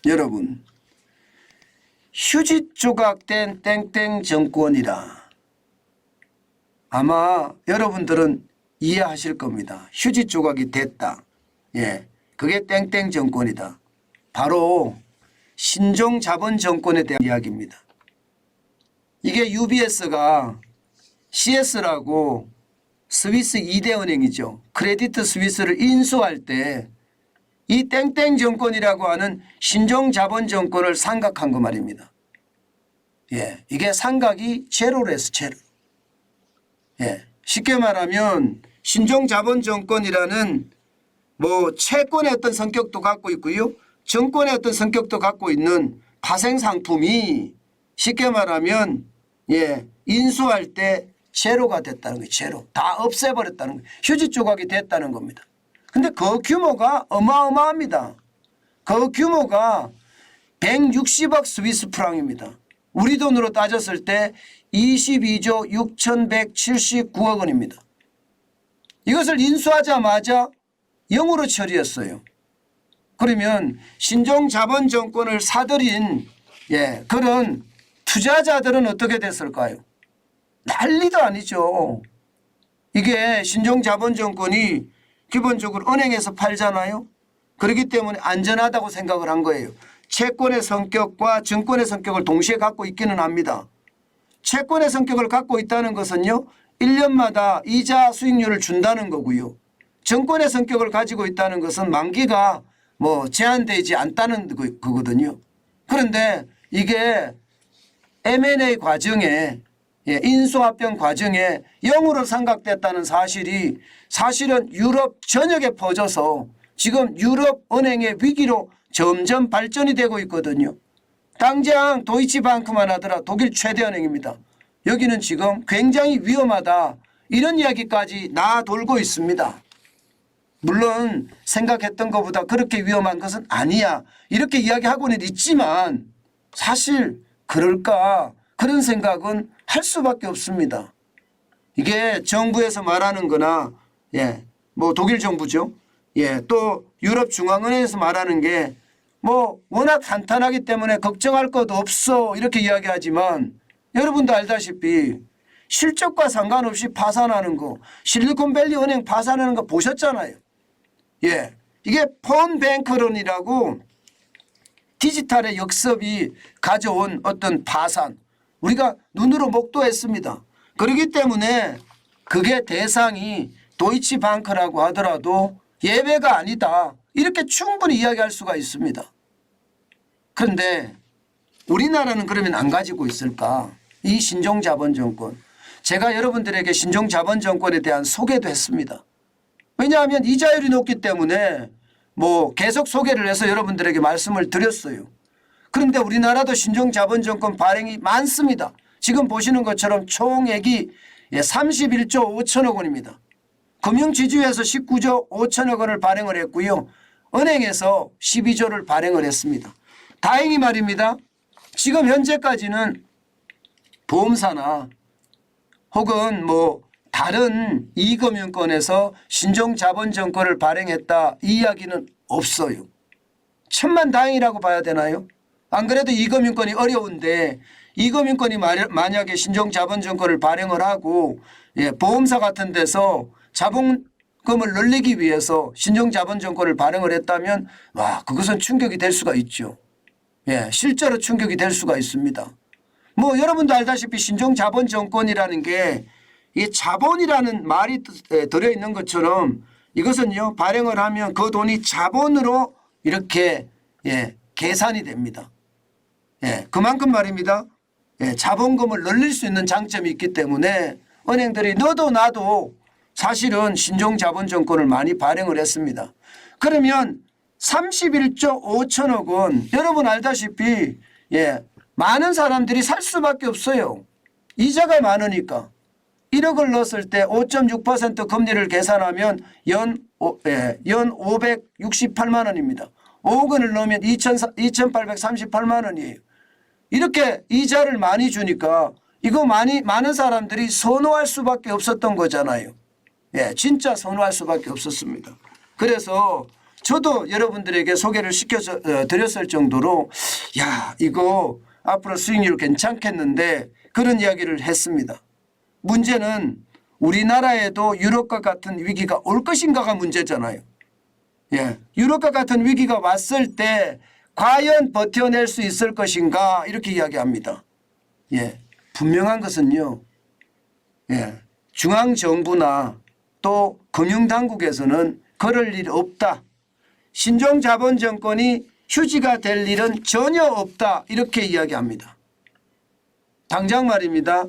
여러분, 휴지 조각된 땡땡 정권이라 아마 여러분들은 이해하실 겁니다. 휴지 조각이 됐다. 예, 그게 땡땡 정권이다. 바로 신종 자본 정권에 대한 이야기입니다. 이게 UBS가 CS라고 스위스 2대 은행이죠. 크레디트 스위스를 인수할 때 이 땡땡 정권이라고 하는 신종 자본 정권을 상각한 거 말입니다. 예, 이게 상각이 제로로 해서 제로. 예, 쉽게 말하면 신종 자본 정권이라는 뭐 채권의 어떤 성격도 갖고 있고요. 정권의 어떤 성격도 갖고 있는 파생 상품이 쉽게 말하면 예, 인수할 때 제로가 됐다는 거예요. 제로. 다 없애버렸다는 거예요. 휴지 조각이 됐다는 겁니다. 근데 그 규모가 어마어마합니다. 그 규모가 160억 스위스 프랑입니다. 우리 돈으로 따졌을 때 22조 6,179억 원입니다. 이것을 인수하자마자 영으로 처리했어요. 그러면 신종 자본 정권을 사들인 예, 그런 투자자들은 어떻게 됐을까요? 난리도 아니죠. 이게 신종 자본 정권이 기본적으로 은행에서 팔잖아요. 그렇기 때문에 안전하다고 생각을 한 거예요. 채권의 성격과 증권의 성격을 동시에 갖고 있기는 합니다. 채권의 성격을 갖고 있다는 것은요, 1년마다 이자 수익률을 준다는 거고요. 증권의 성격을 가지고 있다는 것은 만기가 뭐 제한되지 않다는 거거든요. 그런데 이게 M&A 과정에 예, 인수합병 과정에 영으로 상각됐다는 사실이 사실은 유럽 전역에 퍼져서 지금 유럽 은행의 위기로 점점 발전이 되고 있거든요. 당장 도이치방크만 하더라 독일 최대 은행입니다. 여기는 지금 굉장히 위험하다 이런 이야기까지 나돌고 있습니다. 물론 생각했던 것보다 그렇게 위험한 것은 아니야 이렇게 이야기하고는 있지만 사실 그럴까 그런 생각은 할 수밖에 없습니다. 이게 정부에서 말하는 거나 예, 뭐 독일 정부죠. 예, 또 유럽 중앙은행에서 말하는 게 뭐 워낙 탄탄하기 때문에 걱정할 것도 없어 이렇게 이야기하지만 여러분도 알다시피 실적과 상관없이 파산하는 거 실리콘밸리 은행 파산하는 거 보셨잖아요. 예, 이게 폰뱅크론이라고 디지털의 역습이 가져온 어떤 파산 우리가 눈으로 목도했습니다. 그렇기 때문에 그게 대상이 도이치방크라고 하더라도 예외가 아니다. 이렇게 충분히 이야기할 수가 있습니다. 그런데 우리나라는 그러면 안 가지고 있을까? 이 신종자본정권. 제가 여러분들에게 신종자본정권에 대한 소개도 했습니다. 왜냐하면 이자율이 높기 때문에 뭐 계속 소개를 해서 여러분들에게 말씀을 드렸어요. 그런데 우리나라도 신종자본정권 발행이 많습니다. 지금 보시는 것처럼 총액이 31조 5천억 원입니다. 금융지주에서 19조 5천억 원을 발행을 했고요. 은행에서 12조를 발행을 했습니다. 다행히 말입니다. 지금 현재까지는 보험사나 혹은 뭐 다른 이금융권에서 신종자본정권을 발행했다 이 이야기는 없어요. 천만다행이라고 봐야 되나요? 안 그래도 이금융권이 어려운데 이금융권이 만약에 신종자본정권을 발행을 하고 예, 보험사 같은 데서 자본금을 늘리기 위해서 신종자본정권을 발행을 했다면 와 그것은 충격이 될 수가 있죠. 예, 실제로 충격이 될 수가 있습니다. 뭐 여러분도 알다시피 신종자본정권이라는 게 이 자본이라는 말이 들어있는 것처럼 이것은요 발행을 하면 그 돈이 자본으로 이렇게 예, 계산이 됩니다. 예, 그만큼 말입니다. 예, 자본금을 늘릴 수 있는 장점이 있기 때문에 은행들이 너도 나도 사실은 신종자본정권을 많이 발행을 했습니다. 그러면 31조 5천억 원 여러분 알다시피 예, 많은 사람들이 살 수밖에 없어요. 이자가 많으니까. 1억을 넣었을 때 5.6% 금리를 계산하면 연 568만 원입니다. 5억 원을 넣으면 2,838만 원이에요. 이렇게 이자를 많이 주니까 이거 많은 사람들이 선호할 수밖에 없었던 거잖아요. 예, 진짜 선호할 수밖에 없었습니다. 그래서 저도 여러분들에게 소개를 시켜서 드렸을 정도로 야 이거 앞으로 수익률 괜찮겠는데 그런 이야기를 했습니다. 문제는 우리나라에도 유럽과 같은 위기가 올 것인가가 문제잖아요. 예, 유럽과 같은 위기가 왔을 때 과연 버텨낼 수 있을 것인가 이렇게 이야기합니다. 예, 분명한 것은요. 예, 중앙정부나 또 금융당국에서는 그럴 일 없다. 신종자본정권이 휴지가 될 일은 전혀 없다. 이렇게 이야기합니다. 당장 말입니다.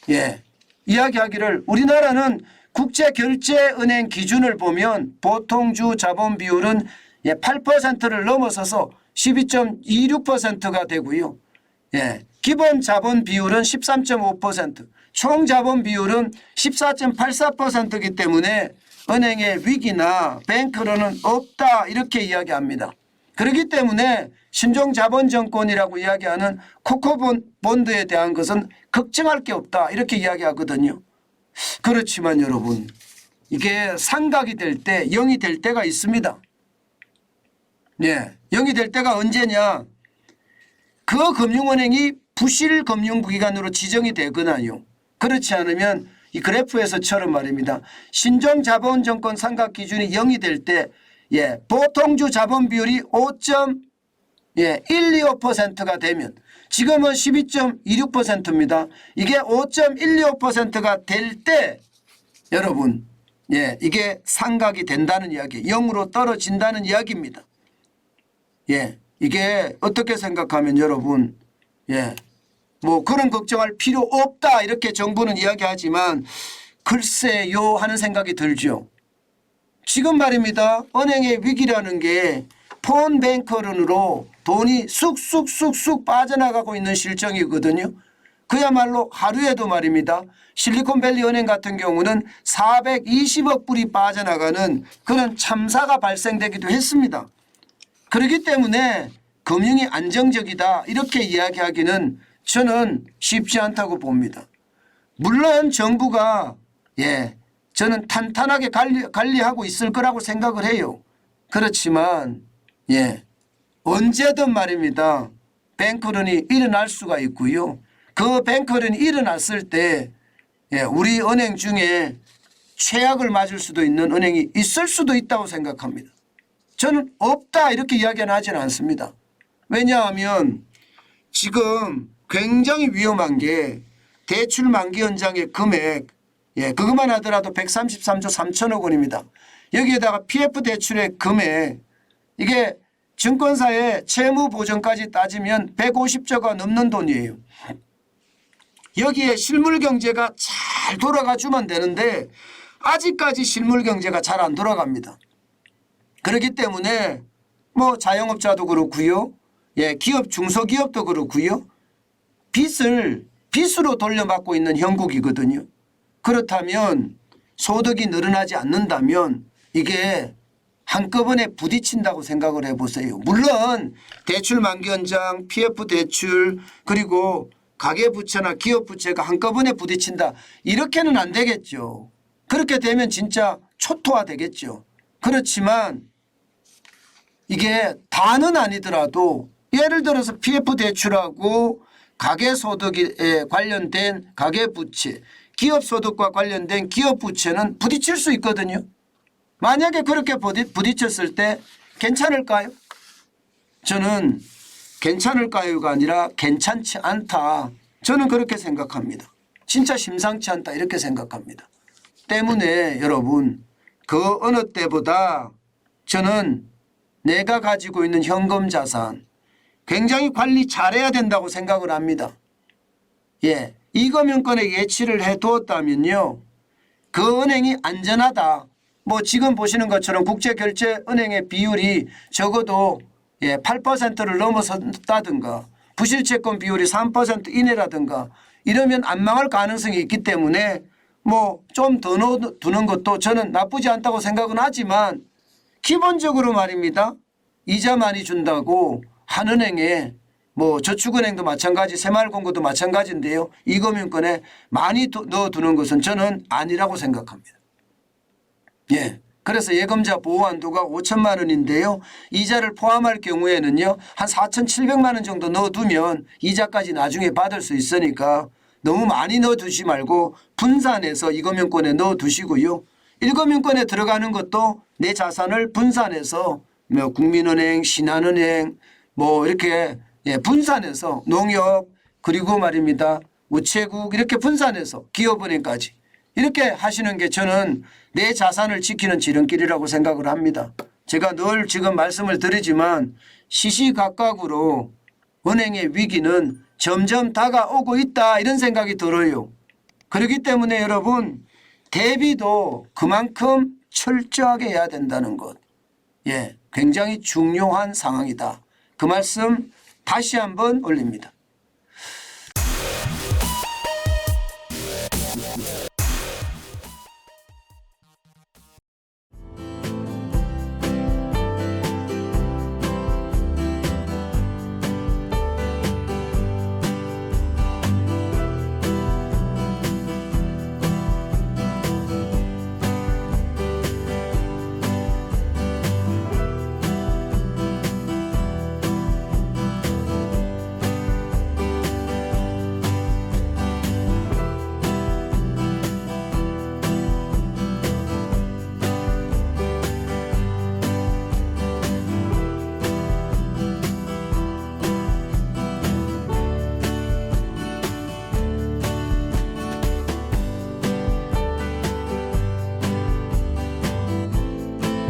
예, 이야기하기를 우리나라는 국제결제은행 기준을 보면 보통주 자본 비율은 8%를 넘어서서 12.26%가 되고요. 예, 기본 자본 비율은 13.5%, 총 자본 비율은 14.84%이기 때문에 은행의 위기나 뱅크런은 없다 이렇게 이야기합니다. 그렇기 때문에 신종자본정권이라고 이야기하는 코코본드에 대한 것은 걱정할 게 없다 이렇게 이야기하거든요. 그렇지만 여러분 이게 삼각이 될 때 0이 될 때가 있습니다. 네, 0이 될 때가 언제냐. 그 금융은행이 부실 금융기관으로 지정이 되거나요. 그렇지 않으면 이 그래프에서처럼 말입니다. 신종자본정권 삼각기준이 0이 될 때 보통주 자본 비율이 5.125%가 되면 지금은 12.26%입니다. 이게 5.125%가 될 때 여러분 이게 삼각이 된다는 이야기, 0으로 떨어진다는 이야기입니다. 이게 어떻게 생각하면 여러분 뭐 그런 걱정할 필요 없다 이렇게 정부는 이야기하지만 글쎄요 하는 생각이 들죠. 지금 말입니다. 은행의 위기라는 게 폰뱅커런으로 돈이 쑥쑥쑥쑥 빠져나가고 있는 실정이거든요. 그야말로 하루에도 말입니다. 실리콘밸리 은행 같은 경우는 420억 불이 빠져나가는 그런 참사가 발생되기도 했습니다. 그렇기 때문에 금융이 안정적이다 이렇게 이야기하기는 저는 쉽지 않다고 봅니다. 물론 정부가 저는 탄탄하게 관리하고 있을 거라고 생각을 해요. 그렇지만 언제든 말입니다. 뱅크런이 일어날 수가 있고요. 그 뱅크런이 일어났을 때 우리 은행 중에 최악을 맞을 수도 있는 은행이 있을 수도 있다고 생각합니다. 저는 없다 이렇게 이야기는 하지는 않습니다. 왜냐하면 지금 굉장히 위험한 게 대출 만기 연장의 금액 그것만 하더라도 133조 3천억 원입니다. 여기에다가 PF 대출의 금액 이게 증권사의 채무 보전까지 따지면 150조가 넘는 돈이에요. 여기에 실물 경제가 잘 돌아가 주면 되는데 아직까지 실물 경제가 잘 안 돌아갑니다. 그렇기 때문에 뭐 자영업자도 그렇고요. 기업 중소기업도 그렇고요. 빚으로 돌려받고 있는 형국이거든요. 그렇다면 소득이 늘어나지 않는다면 이게 한꺼번에 부딪힌다고 생각을 해보세요. 물론 대출 만기 연장, PF 대출 그리고 가계부채나 기업부채가 한꺼번에 부딪힌다. 이렇게는 안 되겠죠. 그렇게 되면 진짜 초토화 되겠죠. 그렇지만 이게 다는 아니더라도 예를 들어서 PF 대출하고 가계소득에 관련된 가계부채, 기업소득과 관련된 기업부채는 부딪힐 수 있거든요. 만약에 그렇게 부딪혔을 때 괜찮을까요? 저는 괜찮을까요가 아니라 괜찮지 않다. 저는 그렇게 생각합니다. 진짜 심상치 않다 이렇게 생각합니다. 때문에 여러분 그 어느 때보다 저는 내가 가지고 있는 현금 자산 굉장히 관리 잘해야 된다고 생각을 합니다. 이금융권에 예치를 해두었다면요. 그 은행이 안전하다. 뭐 지금 보시는 것처럼 국제결제은행의 비율이 적어도 8%를 넘어섰다든가 부실채권 비율이 3% 이내라든가 이러면 안 망할 가능성이 있기 때문에 뭐 좀 더 넣어두는 것도 저는 나쁘지 않다고 생각은 하지만 기본적으로 말입니다. 이자 많이 준다고 한은행에 뭐 저축은행도 마찬가지 새마을금고도 마찬가지인데요. 이금융권에 많이 넣어두는 것은 저는 아니라고 생각합니다. 그래서 예금자 보호 한도가 5천만 원인데요. 이자를 포함할 경우에는요. 한 4,700만 원 정도 넣어두면 이자까지 나중에 받을 수 있으니까 너무 많이 넣어두지 말고 분산해서 이금융권에 넣어두시고요. 1금융권에 들어가는 것도 내 자산을 분산해서 뭐 국민은행, 신한은행 뭐 이렇게 분산해서 농협 그리고 말입니다. 우체국 이렇게 분산해서 기업은행까지 이렇게 하시는 게 저는 내 자산을 지키는 지름길이라고 생각을 합니다. 제가 늘 지금 말씀을 드리지만 시시각각으로 은행의 위기는 점점 다가오고 있다 이런 생각이 들어요. 그렇기 때문에 여러분 대비도 그만큼 철저하게 해야 된다는 것. 굉장히 중요한 상황이다. 그 말씀 다시 한번 올립니다.